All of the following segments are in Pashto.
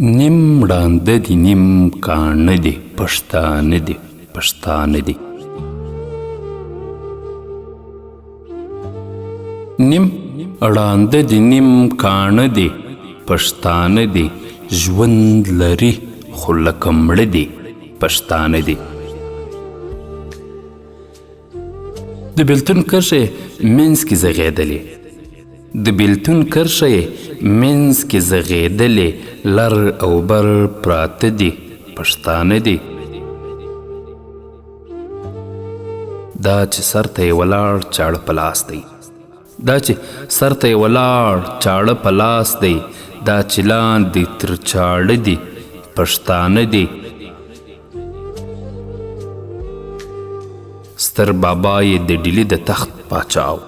نیم ړانده دي نیم کاڼه دي پښتانه دي پښتانه دي. نیم ړانده دي نیم کاڼه دي پښتانه دي. ژوند لري خو لکه مړه دي پښتانه دي. د بېلتون کرښه منځ کې زغېدلې، د بېلتون کرښه منځ کې زغېدلې. لر او بر پراته دي پښتانه دي. دا چې سر ته یې ولاړ چاړه په لاس دی، دا چې سر ته یې ولاړ چاړه په لاس دی. دا چې لاندې تر چاړه دي پښتانه دي. ستر بابا یې د ډیلي د تخت پاچا و،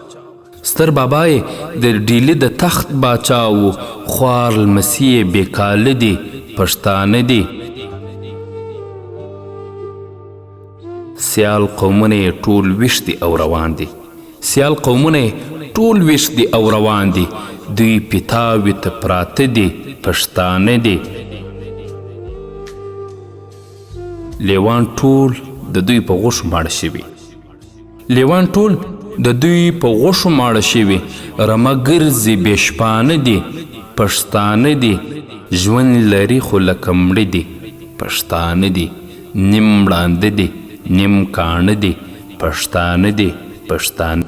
ستر بابا یې د ډیلي د تخت باچا و. خوار لمسي یې بېکاله دي پښتانه دي. سیال قومونه یې ټول ویښ دي او روان دي، سیال قومونه یې ټول ویښ دي او روان دي. دوی پیتاوي ته پراته دي پښتانه دي. لیوان ټول د دوی په غوښو ماړه شوي، لیوان ټول د دوی په غوښو ماړه شوي. رمه ګرځي بې شپانه دي پښتانه دي. ژوند لري خو لکه مړه دي پښتانه دي. نیم ړانده دي نیم کاڼه دي پښتانه دي پښتانه.